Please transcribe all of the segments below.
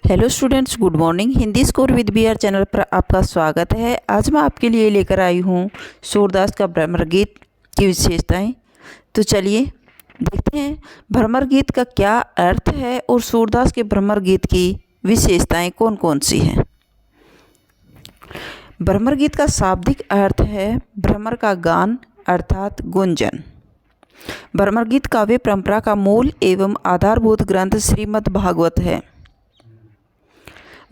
Hello students, good morning. Hindi score with BR channel पर आपका स्वागत है। आज मैं आपके लिए लेकर आई हूँ सूरदास का भ्रमर गीत की विशेषताएं। तो चलिए देखते हैं भ्रमर गीत का क्या अर्थ है और सूरदास के भ्रमर गीत की विशेषताएं कौन कौन सी हैं। भ्रमर गीत का शाब्दिक अर्थ है भ्रमर का गान अर्थात गुंजन। भ्रमर गीत काव्य परंपरा का मूल एवं आधारभूत ग्रंथ श्रीमद् भागवत है।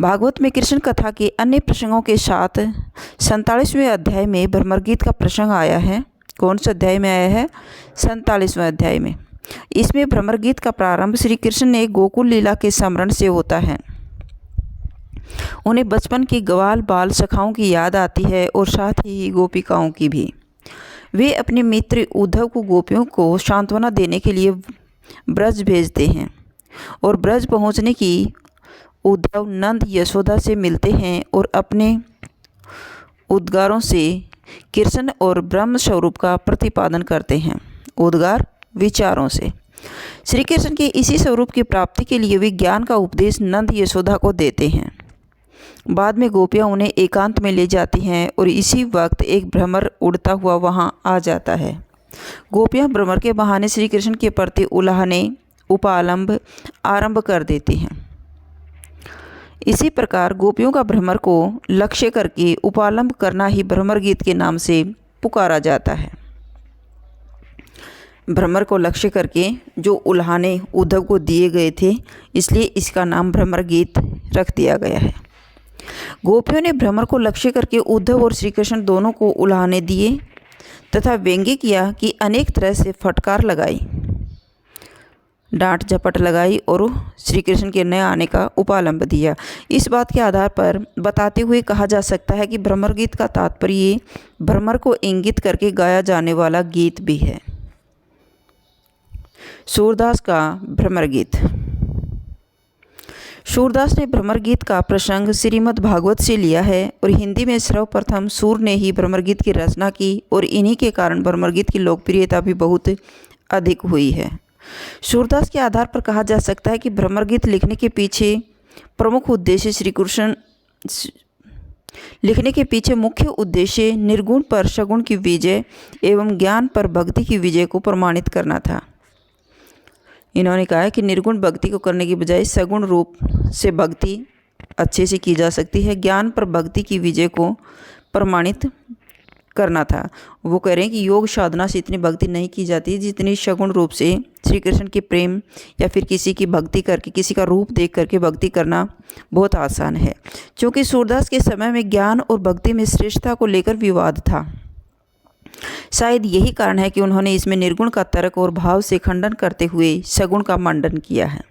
भागवत में कृष्ण कथा के अन्य प्रसंगों के साथ 47वें अध्याय में भ्रमर गीत का प्रसंग आया है। कौन से अध्याय में आया है? 47वें अध्याय में। इसमें भ्रमर गीत का प्रारंभ श्री कृष्ण ने गोकुल लीला के स्मरण से होता है। उन्हें बचपन की ग्वाल बाल सखाओं की याद आती है और साथ ही गोपिकाओं की भी। वे अपने मित्र उद्धव को गोपियों को सांत्वना देने के लिए ब्रज भेजते हैं और ब्रज पहुंचने की उद्धव नंद यशोदा से मिलते हैं और अपने उद्गारों से कृष्ण और ब्रह्म स्वरूप का प्रतिपादन करते हैं। उद्गार विचारों से श्री कृष्ण के इसी स्वरूप की प्राप्ति के लिए वे ज्ञान का उपदेश नंद यशोदा को देते हैं। बाद में गोपियाँ उन्हें एकांत में ले जाती हैं और इसी वक्त एक भ्रमर उड़ता हुआ वहाँ आ जाता है। गोपियाँ भ्रमर के बहाने श्री कृष्ण के प्रति उलाहने उपालंब आरंभ कर देती हैं। इसी प्रकार गोपियों का भ्रमर को लक्ष्य करके उपालंब करना ही भ्रमर गीत के नाम से पुकारा जाता है। भ्रमर को लक्ष्य करके जो उल्हाने उद्धव को दिए गए थे, इसलिए इसका नाम भ्रमर गीत रख दिया गया है। गोपियों ने भ्रमर को लक्ष्य करके उद्धव और श्री कृष्ण दोनों को उल्हाने दिए तथा व्यंग्य किया कि अनेक तरह से फटकार लगाई, डांट झपट लगाई और श्री कृष्ण के नए आने का उपालंब दिया। इस बात के आधार पर बताते हुए कहा जा सकता है कि भ्रमर गीत का तात्पर्य भ्रमर को इंगित करके गाया जाने वाला गीत भी है। सूरदास का भ्रमर गीत। सूरदास ने भ्रमर गीत का प्रसंग श्रीमद् भागवत से लिया है और हिंदी में सर्वप्रथम सूर ने ही भ्रमर गीत की रचना की और इन्हीं के कारण भ्रमर गीत की लोकप्रियता भी बहुत अधिक हुई है। सूरदास के आधार पर कहा जा सकता है कि भ्रमर गीत लिखने के पीछे प्रमुख उद्देश्य लिखने के पीछे मुख्य उद्देश्य निर्गुण पर सगुण की विजय एवं ज्ञान पर भक्ति की विजय को प्रमाणित करना था। इन्होंने कहा है कि निर्गुण भक्ति को करने की बजाय सगुण रूप से भक्ति अच्छे से की जा सकती है। ज्ञान पर भक्ति की विजय को प्रमाणित करना था। वो कह रहे हैं कि योग साधना से इतनी भक्ति नहीं की जाती जितनी सगुण रूप से श्री कृष्ण के प्रेम या फिर किसी की भक्ति करके, किसी का रूप देख करके भक्ति करना बहुत आसान है। क्योंकि सूरदास के समय में ज्ञान और भक्ति में श्रेष्ठता को लेकर विवाद था। शायद यही कारण है कि उन्होंने इसमें निर्गुण का तर्क और भाव से खंडन करते हुए सगुण का मंडन किया है।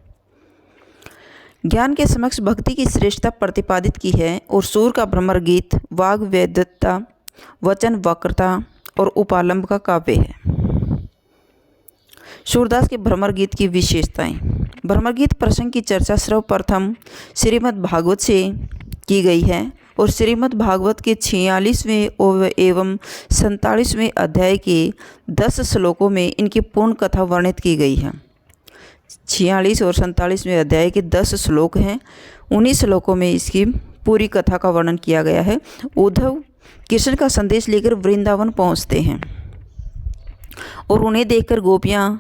ज्ञान के समक्ष भक्ति की श्रेष्ठता प्रतिपादित की है और सूर का भ्रमर गीत वाग वैधता, वचन वक्रता और उपालंब का काव्य है। सूरदास के भ्रमर गीत की विशेषताएं। भ्रमर गीत प्रसंग की चर्चा सर्वप्रथम श्रीमद् भागवत से की गई है और श्रीमद् भागवत के 46वें एवं 47वें अध्याय के 10 श्लोकों में इनकी पूर्ण कथा वर्णित की गई है। 46 और 47वें अध्याय के 10 श्लोक हैं। उन्हीं श्लोकों में इसकी पूरी कथा का वर्णन किया गया है। उद्धव कृष्ण का संदेश लेकर वृंदावन पहुंचते हैं और उन्हें देखकर गोपियां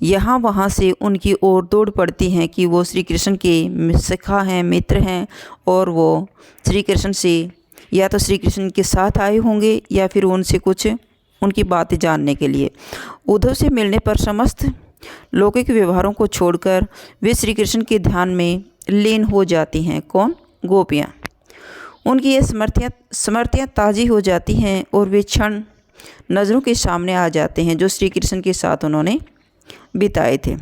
यहाँ वहाँ से उनकी ओर दौड़ पड़ती हैं कि वो श्री कृष्ण के सखा हैं, मित्र हैं और वो श्री कृष्ण से या तो श्री कृष्ण के साथ आए होंगे या फिर उनसे कुछ उनकी बातें जानने के लिए। उद्धव से मिलने पर समस्त लौकिक व्यवहारों को छोड़कर वे श्री कृष्ण के ध्यान में लीन हो जाती हैं। कौन? गोपियाँ। उनकी ये स्मृतियाँ ताज़ी हो जाती हैं और वे क्षण नज़रों के सामने आ जाते हैं जो श्री कृष्ण के साथ उन्होंने बिताए थे,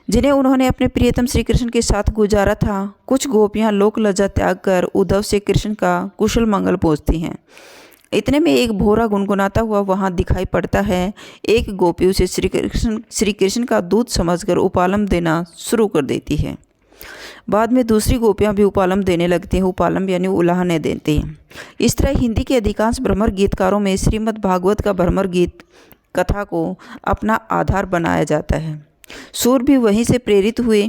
जिन्हें उन्होंने अपने प्रियतम श्री कृष्ण के साथ गुजारा था। कुछ गोपियाँ लोक लज्जा त्याग कर उद्धव से कृष्ण का कुशल मंगल पूछती हैं। इतने में एक भोरा गुनगुनाता हुआ वहाँ दिखाई पड़ता है। एक गोपी उसे श्री कृष्ण का दूत समझकर उपालंब देना शुरू कर देती है। बाद में दूसरी गोपियाँ भी उपालंब देने लगती हैं। उपालंब यानी उलाहने देते हैं। इस तरह हिंदी के अधिकांश भ्रमर गीतकारों में श्रीमद् भागवत का भ्रमर गीत कथा को अपना आधार बनाया जाता है। सूर भी वहीं से प्रेरित हुए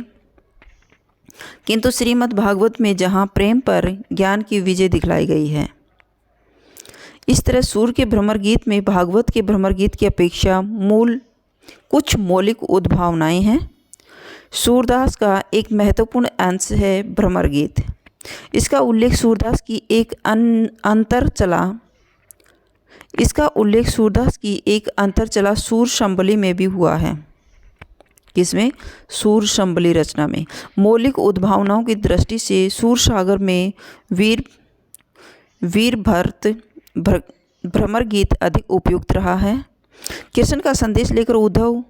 किंतु श्रीमद् भागवत में जहाँ प्रेम पर ज्ञान की विजय दिखलाई गई है। इस तरह सूर के भ्रमर गीत में भागवत के भ्रमर गीत की अपेक्षा कुछ मौलिक उद्भावनाएं हैं। सूरदास का एक महत्वपूर्ण अंश है भ्रमर गीत। इसका उल्लेख सूरदास की एक अंतर चला सूर शंबली में भी हुआ है। किसमें? सूर शंबली रचना में। मौलिक उद्भावनाओं की दृष्टि से सूर सागर में वीर भरत भ्रमर गीत अधिक उपयुक्त रहा है। कृष्ण का संदेश लेकर उद्धव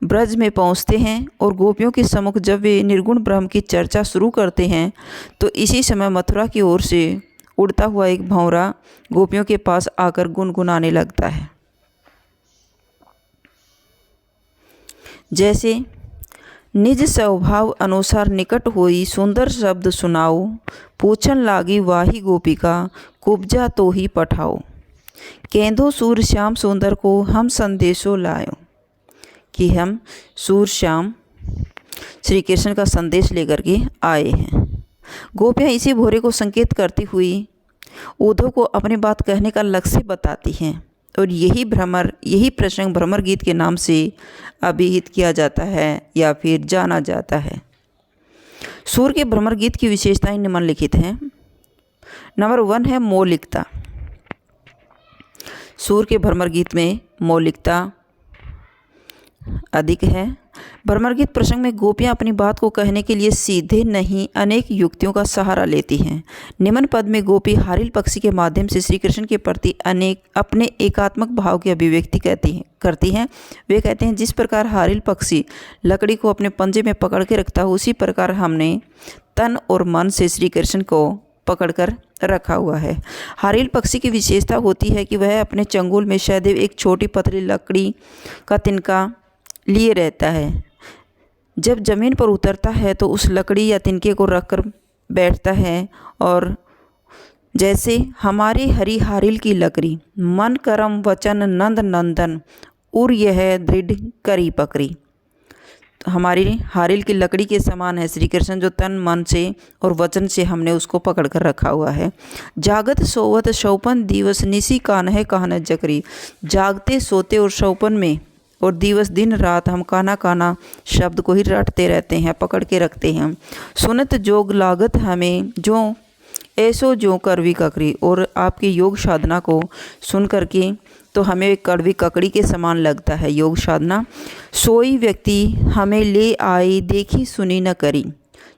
ब्रज में पहुंचते हैं और गोपियों के सम्मुख जब वे निर्गुण ब्रह्म की चर्चा शुरू करते हैं तो इसी समय मथुरा की ओर से उड़ता हुआ एक भंवरा गोपियों के पास आकर गुनगुनाने लगता है। जैसे निज स्वभाव अनुसार निकट होई सुंदर शब्द सुनाओ, पूछन लागी वाही गोपिका कुब्जा तो ही पठाओ, केंदो सूर श्याम सुंदर को हम संदेशो लायो। कि हम सूर श्याम श्री कृष्ण का संदेश लेकर के आए हैं। गोपियाँ इसी भोरे को संकेत करती हुई उद्धव को अपनी बात कहने का लक्ष्य बताती हैं और यही प्रसंग भ्रमर गीत के नाम से अभिहित किया जाता है या फिर जाना जाता है। सूर के भ्रमर गीत की विशेषताएं निम्नलिखित हैं। नंबर 1 है मौलिकता। सूर के भ्रमर गीत में मौलिकता अधिक है। भ्रमर गीत प्रसंग में गोपियाँ अपनी बात को कहने के लिए सीधे नहीं अनेक युक्तियों का सहारा लेती हैं। निम्न पद में गोपी हारिल पक्षी के माध्यम से श्री कृष्ण के प्रति अपने एकात्मक भाव की अभिव्यक्ति करती हैं। वे कहते हैं, जिस प्रकार हारिल पक्षी लकड़ी को अपने पंजे में पकड़ के रखता है, उसी प्रकार हमने तन और मन से श्री कृष्ण को पकड़कर रखा हुआ है। हारिल पक्षी की विशेषता होती है कि वह अपने चंगुल में सदैव एक छोटी पतली लकड़ी का तिनका लिए रहता है। जब जमीन पर उतरता है तो उस लकड़ी या तिनके को रखकर बैठता है और जैसे हमारे हरि हारिल की लकड़ी मन करम वचन नंद नंदन उर यह दृढ़ करी पकड़ी। तो हमारी हारिल की लकड़ी के समान है श्री कृष्ण, जो तन मन से और वचन से हमने उसको पकड़ कर रखा हुआ है। जागत सोवत शौपन दिवस निसी कान्हे कहन जकरी। जागते सोते और शौपन में और दिवस दिन रात हम काना काना शब्द को ही रटते रहते हैं, पकड़ के रखते हैं। सुनत जोग लागत हमें जो ऐसो जो करवी ककड़ी। और आपकी योग साधना को सुन करके तो हमें कड़वी ककड़ी के समान लगता है योग साधना। सोई व्यक्ति हमें ले आए देखी सुनी न करी।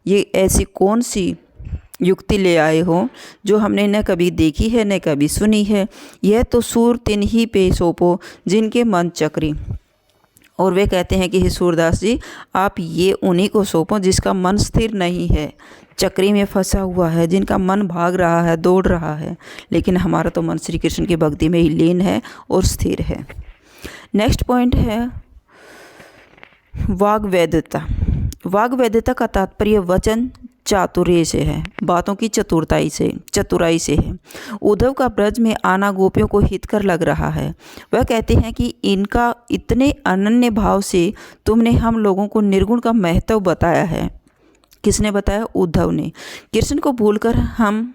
ये ऐसी कौन सी युक्ति ले आए हो जो हमने न कभी देखी है न कभी सुनी है। यह तो सूर तिन ही पे सौंपो जिनके मन चक्री। और वे कहते हैं कि हे सूरदास जी, आप ये उन्हीं को सौंपो जिसका मन स्थिर नहीं है, चक्री में फंसा हुआ है, जिनका मन भाग रहा है, दौड़ रहा है। लेकिन हमारा तो मन श्री कृष्ण की भक्ति में ही लीन है और स्थिर है। नेक्स्ट पॉइंट है वाग्वैधता। वाग्वैधता का तात्पर्य वचन चातुर्य से है, बातों की चतुराई से है। उद्धव का ब्रज में आना गोपियों को हितकर लग रहा है। वह कहते हैं कि इनका इतने अनन्य भाव से तुमने हम लोगों को निर्गुण का महत्व बताया है। किसने बताया? उद्धव ने। कृष्ण को भूलकर हम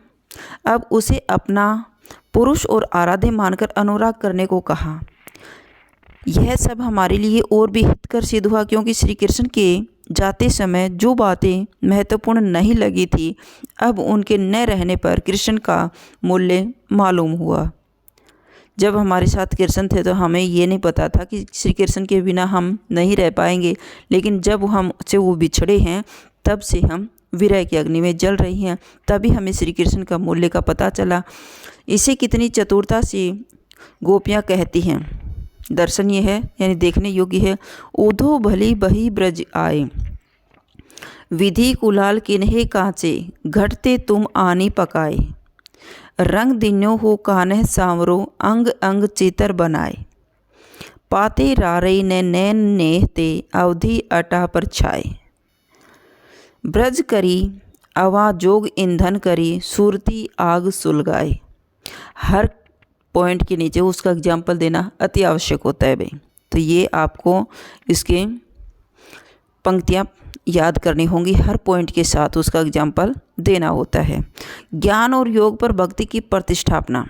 अब उसे अपना पुरुष और आराध्य मानकर अनुराग करने को कहा। यह सब हमारे लिए और भी हितकर सिद्ध हुआ, क्योंकि श्री कृष्ण के जाते समय जो बातें महत्वपूर्ण नहीं लगी थी, अब उनके न रहने पर कृष्ण का मूल्य मालूम हुआ। जब हमारे साथ कृष्ण थे तो हमें ये नहीं पता था कि श्री कृष्ण के बिना हम नहीं रह पाएंगे, लेकिन जब हमसे वो बिछड़े हैं तब से हम विरह की अग्नि में जल रही हैं, तभी हमें श्री कृष्ण का मूल्य का पता चला। इसे कितनी चतुरता से गोपियाँ कहती हैं। दर्शन ये है, यानी देखने योग्य है। उधो भली बही ब्रज आए, विधि कुलाल किन्हे कांचे, घटते तुम आनी पकाए, रंग दिन्यो हो कान्ह सांवरो, अंग अंग चितर बनाए, पाते रारे ने नैन नेहते, अवधि अटा पर छाए, ब्रज करी अवा जोग ईंधन करी, सुरती आग सुलगाए। हर पॉइंट के नीचे उसका एग्जाम्पल देना अति आवश्यक होता है भाई। तो ये आपको इसके पंक्तियाँ याद करनी होंगी, हर पॉइंट के साथ उसका एग्जाम्पल देना होता है। ज्ञान और योग पर भक्ति की प्रतिष्ठापना।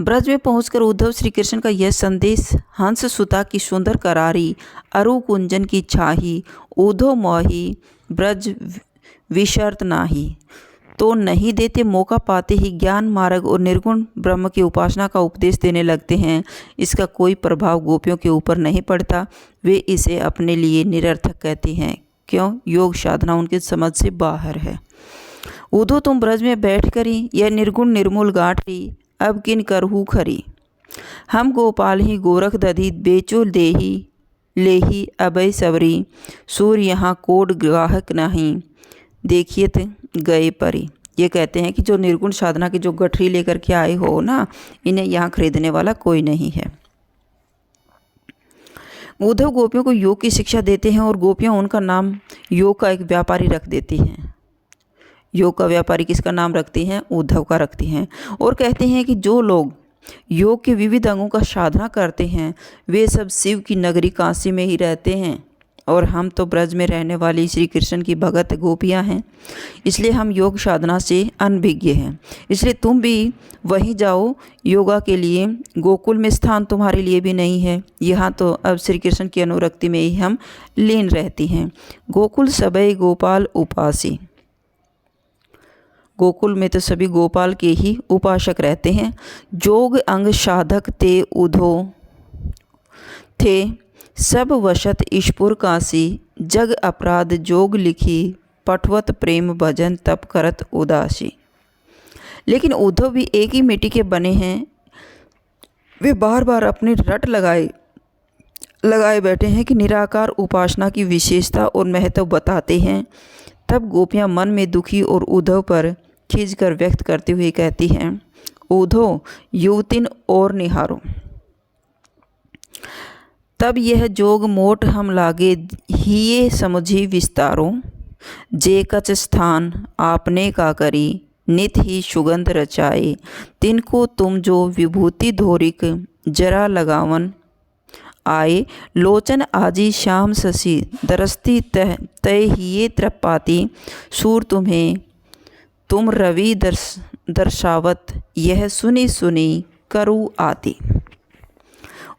ब्रज में पहुंचकर उद्धव श्री कृष्ण का यह संदेश, हंस सुता की सुंदर करारी, अरु कुंजन की छाही, ऊधो मोही ब्रज विशर्त नाही, तो नहीं देते मौका पाते ही ज्ञान मार्ग और निर्गुण ब्रह्म की उपासना का उपदेश देने लगते हैं। इसका कोई प्रभाव गोपियों के ऊपर नहीं पड़ता, वे इसे अपने लिए निरर्थक कहती हैं। क्यों? योग साधना उनकी समझ से बाहर है। ऊधो तुम ब्रज में बैठ करी, यह निर्गुण निर्मूल गाठी, अब किन करहू खरी, हम गोपाल ही गोरख दधी, बेचो देही लेही अभय सबरी, सूर यहाँ कोड ग्राहक नहीं, देखिए गए परी। ये कहते हैं कि जो निर्गुण साधना की जो गठरी लेकर के आए हो ना, इन्हें यहाँ खरीदने वाला कोई नहीं है। उद्धव गोपियों को योग की शिक्षा देते हैं और गोपियाँ उनका नाम योग का एक व्यापारी रख देती हैं। योग का व्यापारी किसका नाम रखती हैं? उद्धव का रखती हैं। और कहते हैं कि जो लोग योग के विविध अंगों का साधना करते हैं वे सब शिव की नगरी काशी में ही रहते हैं, और हम तो ब्रज में रहने वाली श्री कृष्ण की भगत गोपियां हैं, इसलिए हम योग साधना से अनभिज्ञ हैं। इसलिए तुम भी वहीं जाओ योगा के लिए, गोकुल में स्थान तुम्हारे लिए भी नहीं है। यहाँ तो अब श्री कृष्ण की अनुरक्ति में ही हम लीन रहती हैं। गोकुल सबई गोपाल उपासी, गोकुल में तो सभी गोपाल के ही उपासक रहते हैं। जोग अंग साधक ते उधो थे, सब वशत ईशपुर काशी, जग अपराध जोग लिखी, पठवत प्रेम भजन तप करत उदासी। लेकिन उद्धव भी एक ही मिट्टी के बने हैं, वे बार बार अपनी रट लगाए बैठे हैं कि निराकार उपासना की विशेषता और महत्व बताते हैं। तब गोपियाँ मन में दुखी और उद्धव पर खींचकर व्यक्त करते हुए कहती हैं, उद्धव युवतिन और निहारो, तब यह जोग मोट हम लागे, हिये समझी विस्तारो, जे कच स्थान आपने का करी, नित ही सुगंध रचाए, तिनको तुम जो विभूति धोरिक, जरा लगावन आए, लोचन आजी श्याम शशि, दरस्ती तय हिये त्रपाती, सूर तुम्हें तुम रवि दर्शावत, यह सुनी सुनी करु आती।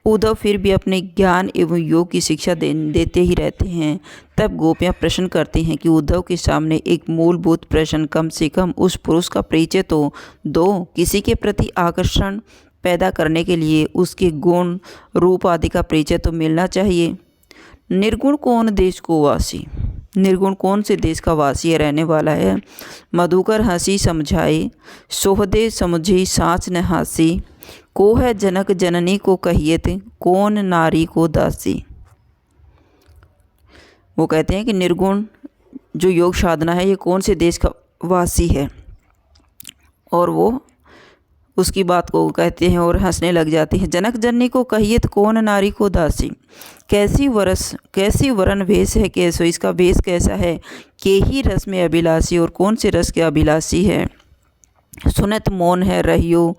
उद्धव फिर भी अपने ज्ञान एवं योग की शिक्षा देते ही रहते हैं। तब गोपियाँ प्रश्न करती हैं कि उद्धव के सामने एक मूलभूत प्रश्न, कम से कम उस पुरुष का परिचय तो दो, किसी के प्रति आकर्षण पैदा करने के लिए उसके गुण रूप आदि का परिचय तो मिलना चाहिए। निर्गुण कौन देश को वासी, निर्गुण कौन से देश का वासी रहने वाला है। मधुकर हंसी समझाए, सोहदे समझी साँच न हासी, को है जनक जननी को कहियत, कौन नारी को दासी। वो कहते हैं कि निर्गुण जो योग साधना है ये कौन से देश का वासी है, और वो उसकी बात को कहते हैं और हंसने लग जाते हैं। जनक जननी को कहियत, कौन नारी को दासी, कैसी वरण भेष है कैसो, इसका भेष कैसा है, के ही रस में अभिलाषी, और कौन से रस के अभिलाषी है। सुनत मौन है रहियो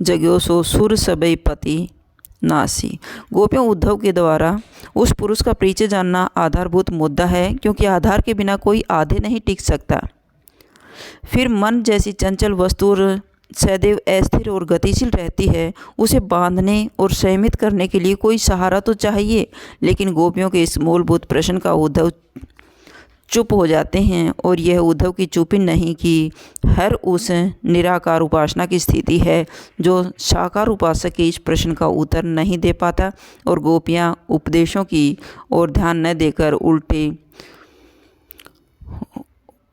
जग्यो, सो सुर सबई पति नासी। गोपियों उद्धव के द्वारा उस पुरुष का परिचय जानना आधारभूत मुद्दा है, क्योंकि आधार के बिना कोई आधे नहीं टिक सकता। फिर मन जैसी चंचल वस्तु सदैव अस्थिर और गतिशील रहती है, उसे बांधने और संयमित करने के लिए कोई सहारा तो चाहिए। लेकिन गोपियों के इस मूलभूत प्रश्न का उद्धव चुप हो जाते हैं, और यह उद्धव की चुप्पी नहीं कि हर उस निराकार उपासना की स्थिति है जो साकार उपासक के इस प्रश्न का उत्तर नहीं दे पाता, और गोपियाँ उपदेशों की ओर ध्यान न देकर उल्टे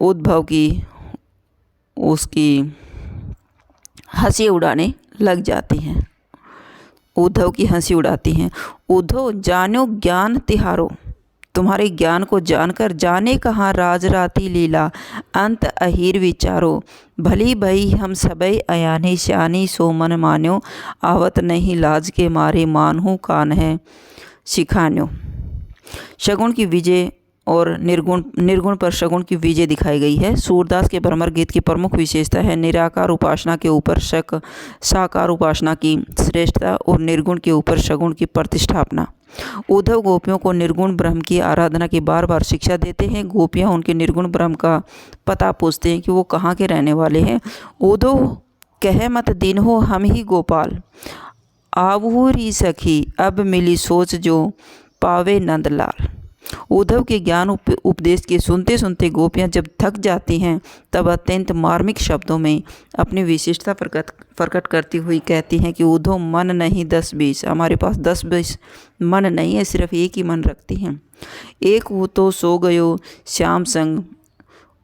उद्धव की उसकी हंसी उड़ाने लग जाती हैं, उद्धव की हंसी उड़ाती हैं। उद्धव जानो ज्ञान तिहारो, तुम्हारे ज्ञान को जानकर जाने कहाँ राज राती लीला, अंत अहीर विचारो, भली भई हम सबई अयानी श्यानी, सो मन मान्यो, आवत नहीं लाज के मारे, मानहू कान है सिखान्यो। शगुन की विजय और निर्गुण पर सगुण की विजय दिखाई गई है। सूरदास के भ्रमर गीत की प्रमुख विशेषता है निराकार उपासना के ऊपर साकार उपासना की श्रेष्ठता और निर्गुण के ऊपर सगुण की प्रतिष्ठापना। उद्धव गोपियों को निर्गुण ब्रह्म की आराधना की बार बार शिक्षा देते हैं। गोपियाँ उनके निर्गुण ब्रह्म का पता पूछते हैं कि वो कहाँ के रहने वाले हैं। उद्धव कह मत दिन हो हम ही गोपाल, आवूरी सखी अब मिली सोच जो पावे नंदलाल। उद्धव के ज्ञान उपदेश के सुनते सुनते गोपियाँ जब थक जाती हैं तब अत्यंत मार्मिक शब्दों में अपनी विशिष्टता प्रकट करती हुई कहती हैं कि उद्धव मन नहीं 10-20, हमारे पास 10-20 मन नहीं है, सिर्फ एक ही मन रखती हैं। एक वो तो सो गयो श्याम संग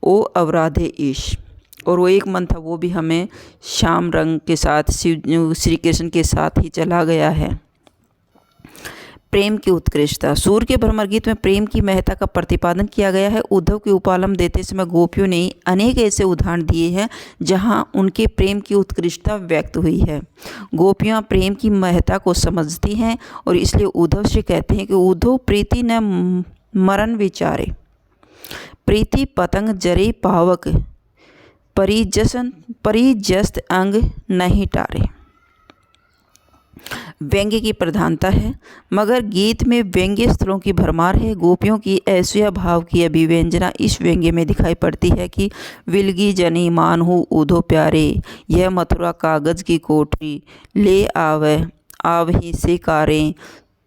ओ अवराधे ईश, और वो एक मन था वो भी हमें श्याम रंग के साथ श्री कृष्ण के साथ ही चला गया है। प्रेम की उत्कृष्टता। सूर के भ्रमर गीत में प्रेम की महत्ता का प्रतिपादन किया गया है। उद्धव के उपालम देते समय गोपियों ने अनेक ऐसे उदाहरण दिए हैं जहां उनके प्रेम की उत्कृष्टता व्यक्त हुई है। गोपियां प्रेम की महत्ता को समझती हैं और इसलिए उद्धव से कहते हैं कि उद्धव प्रीति न मरण विचारे, प्रीति पतंग जरे पावक, परिजस्त अंग नहीं टारे। व्यंग्य की प्रधानता है, मगर गीत में व्यंग्य स्थलों की भरमार है। गोपियों की ऐश्वर्य भाव की अभिव्यंजना इस व्यंग्य में दिखाई पड़ती है कि विलगी जनी मानहु उधो प्यारे, यह मथुरा कागज की कोठरी ले आवही से कारे,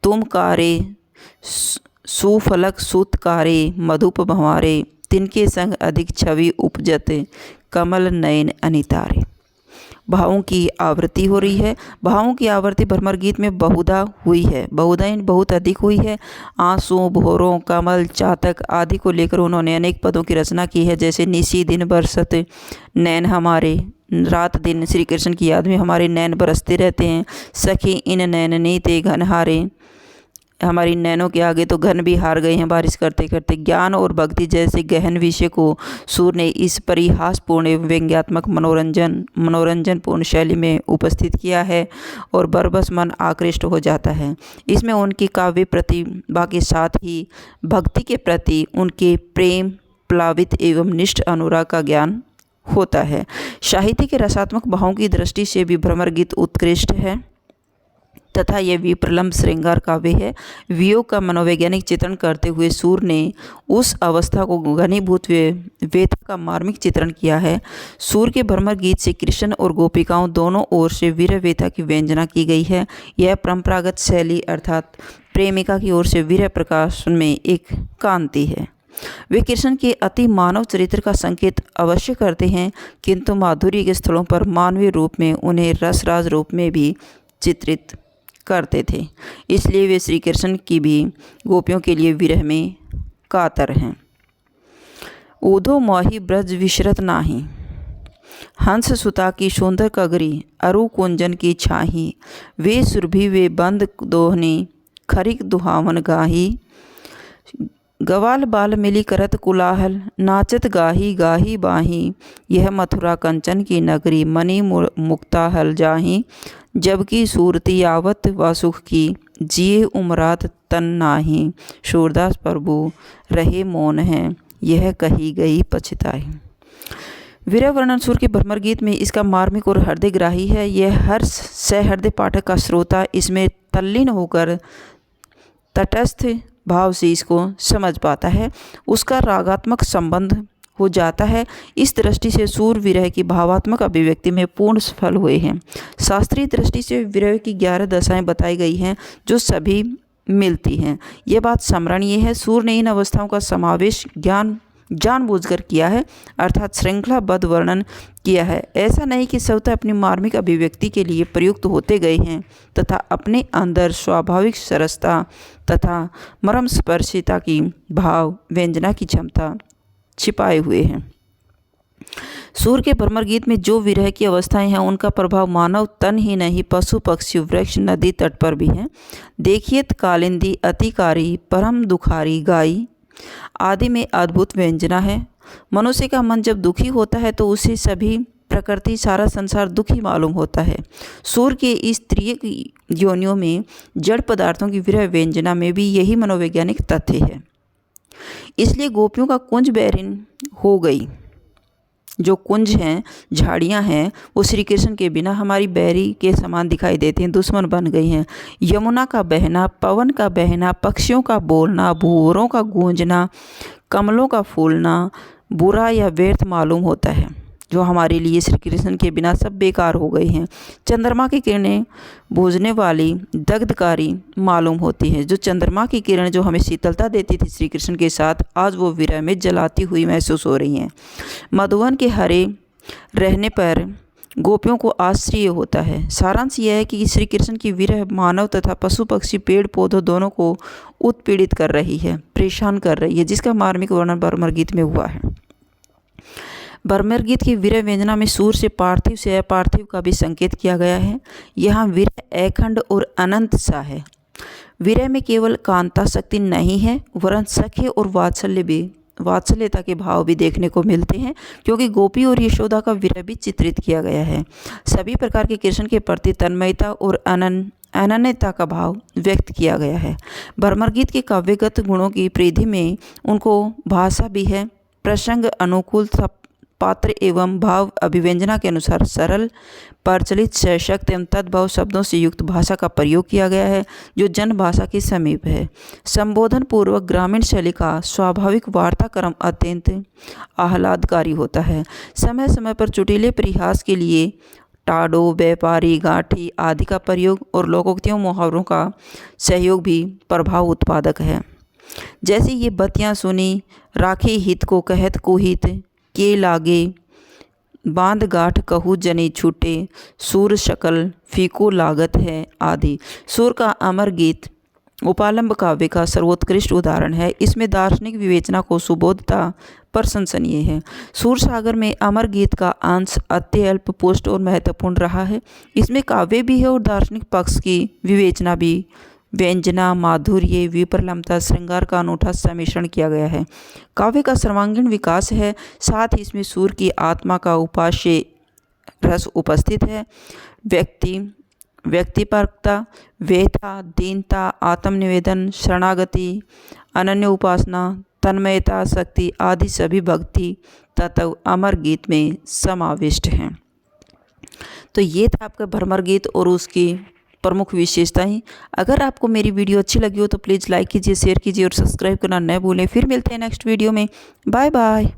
तुम कारे सुफलक सुत कारे मधुप भंवारे, तिनके संग अधिक छवि उपजत कमल नयन अनितारे। भावों की आवृत्ति हो रही है। भावों की आवृत्ति भ्रमर गीत में बहुधा हुई है, बहुत अधिक हुई है। आंसू, भोरों, कमल, चातक आदि को लेकर उन्होंने अनेक पदों की रचना की है, जैसे निशी दिन बरसत नैन हमारे, रात दिन श्री कृष्ण की याद में हमारे नैन बरसते रहते हैं। सखी इन नैननी ते घन हारे, हमारी नैनों के आगे तो घन भी हार गए हैं बारिश करते करते। ज्ञान और भक्ति जैसे गहन विषय को सूर ने इस परिहासपूर्ण व्यंग्यात्मक मनोरंजनपूर्ण शैली में उपस्थित किया है और बरबस मन आकृष्ट हो जाता है। इसमें उनकी काव्य प्रतिभा के साथ ही भक्ति के प्रति उनके प्रेम प्लावित एवं निष्ठ अनुराग का ज्ञान होता है। साहित्य के रसात्मक भावों की दृष्टि से भी भ्रमर गीत उत्कृष्ट है तथा यह विप्रलंब श्रृंगार काव्य है। वियोग का मनोवैज्ञानिक चित्रण करते हुए सूर ने उस अवस्था को घनीभूत व्यथा का मार्मिक चित्रण किया है। सूर के भ्रमर गीत से कृष्ण और गोपिकाओं दोनों ओर से वीर व्यथा की व्यंजना की गई है। यह परंपरागत शैली अर्थात प्रेमिका की ओर से वीर प्रकाशन में एक कांति है। वे कृष्ण के अति मानव चरित्र का संकेत अवश्य करते हैं, किंतु माधुर्य के स्थलों पर मानवीय रूप में उन्हें रसराज रूप में भी चित्रित करते थे। इसलिए वे श्री कृष्ण की भी गोपियों के लिए विरह में कातर हैं। ऊधो मोहि ब्रज विशरत नाही, हंस सुता की सुंदर कगरी, अरु कुंजन की छाही, वे सुरभि वे बंद दोहनी, खरिक दुहावन गाही, गवाल बाल मिली करत कुलाहल, नाचत गाही गाही बाही, यह मथुरा कंचन की नगरी, मणि मुक्ता हल जाही, जबकि सूरती आवत व सुख की, जिए उमरात तन नाही, सूरदास प्रभु रहे मौन हैं, यह कही गई पछताई। वीर वर्णन सूर के भ्रमर गीत में इसका मार्मिक और हृदयग्राही है। यह हर सहृदय पाठक का श्रोता इसमें तल्लीन होकर तटस्थ भाव से इसको समझ पाता है, उसका रागात्मक संबंध हो जाता है। इस दृष्टि से सूर विरह की भावात्मक अभिव्यक्ति में पूर्ण सफल हुए हैं। शास्त्रीय दृष्टि से विरह की 11 दशाएं बताई गई हैं जो सभी मिलती हैं। यह बात स्मरणीय है, सूर ने इन अवस्थाओं का समावेश जानबूझकर किया है, अर्थात श्रृंखलाबद्ध वर्णन किया है। ऐसा नहीं कि स्वतः अपनी मार्मिक अभिव्यक्ति के लिए प्रयुक्त होते गए हैं तथा अपने अंदर स्वाभाविक सरसता तथा मर्म स्पर्शिता की भाव व्यंजना की क्षमता छिपाए हुए हैं। सूर के भ्रमर गीत में जो विरह की अवस्थाएं हैं उनका प्रभाव मानव तन ही नहीं पशु पक्षी वृक्ष नदी तट पर भी है। देखिए कालिंदी अतिकारी परम दुखारी गाई आदि में अद्भुत व्यंजना है। मनुष्य का मन जब दुखी होता है तो उसे सभी प्रकृति सारा संसार दुखी मालूम होता है। सूर के इस त्रिय योनियों में जड़ पदार्थों की विरह व्यंजना में भी यही मनोवैज्ञानिक तथ्य है। इसलिए गोपियों का कुंज बैरिन हो गई। जो कुंज हैं, झाड़ियाँ हैं, वो श्री कृष्ण के बिना हमारी बैरी के समान दिखाई देती हैं, दुश्मन बन गई हैं। यमुना का बहना, पवन का बहना, पक्षियों का बोलना, भूवरों का गूंजना, कमलों का फूलना बुरा या व्यर्थ मालूम होता है। जो हमारे लिए श्री कृष्ण के बिना सब बेकार हो गई हैं। चंद्रमा की किरणें बुझने वाली, दग्धकारी मालूम होती है। जो चंद्रमा की किरण जो हमें शीतलता देती थी श्री कृष्ण के साथ, आज वो विरह में जलाती हुई महसूस हो रही हैं। मधुवन के हरे रहने पर गोपियों को आश्चर्य होता है। सारांश यह है कि श्री कृष्ण की विरह मानव तथा पशु पक्षी पेड़ पौधों दोनों को उत्पीड़ित कर रही है, परेशान कर रही है, जिसका मार्मिक वर्णन भ्रमर गीत में हुआ है। भ्रमर गीत की विरह व्यंजना में सूर से पार्थिव से अपार्थिव का भी संकेत किया गया है। यहाँ विरह अखंड और अनंत सा है। विरह में केवल कांता शक्ति नहीं है, वरन सख्य और वात्सल्यता के भाव भी देखने को मिलते हैं, क्योंकि गोपी और यशोदा का विरह भी चित्रित किया गया है। सभी प्रकार के कृष्ण के प्रति तन्मयता और अनन्यता का भाव व्यक्त किया गया है। भ्रमर गीत के काव्यगत गुणों की परिधि में उनको भाषा भी है। प्रसंग अनुकूल पात्र एवं भाव अभिव्यंजना के अनुसार सरल, प्रचलित, सशक्त एवं तद्भव शब्दों से युक्त भाषा का प्रयोग किया गया है, जो जन भाषा के समीप है। संबोधन पूर्वक ग्रामीण शैली का स्वाभाविक वार्ताक्रम अत्यंत आह्लादकारी होता है। समय समय पर चुटीले परिहास के लिए टाडो, व्यापारी, गांठी आदि का प्रयोग और लोकोक्तियों मुहावरों का सहयोग भी प्रभाव उत्पादक है। जैसे ये बतियाँ सुनी, राखे हित को कहत कुहित, के लागे बांध गाठ कहू जनी छूटे, सूर शकल फीको लागत है आदि। सूर का अमर गीत उपालंब काव्य का सर्वोत्कृष्ट उदाहरण है। इसमें दार्शनिक विवेचना को सुबोधता प्रशंसनीय है। सूर सागर में अमर गीत का अंश अत्यल्प, पुष्ट और महत्वपूर्ण रहा है। इसमें काव्य भी है और दार्शनिक पक्ष की विवेचना भी। व्यंजना, माधुर्य, विप्रलंबता, श्रृंगार का अनूठा सम्मिश्रण किया गया है। काव्य का सर्वांगीण विकास है। साथ ही इसमें सूर की आत्मा का उपास्य रस उपस्थित है। व्यक्तिपरकता, व्यथा, दीनता, आत्मनिवेदन, शरणागति, अनन्य उपासना, तन्मयता, शक्ति आदि सभी भक्ति तत्व अमर गीत में समाविष्ट हैं। तो ये था आपका भ्रमर गीत और उसकी प्रमुख विशेषताएं। अगर आपको मेरी वीडियो अच्छी लगी हो तो प्लीज़ लाइक कीजिए, शेयर कीजिए और सब्सक्राइब करना न भूलें। फिर मिलते हैं नेक्स्ट वीडियो में। Bye bye.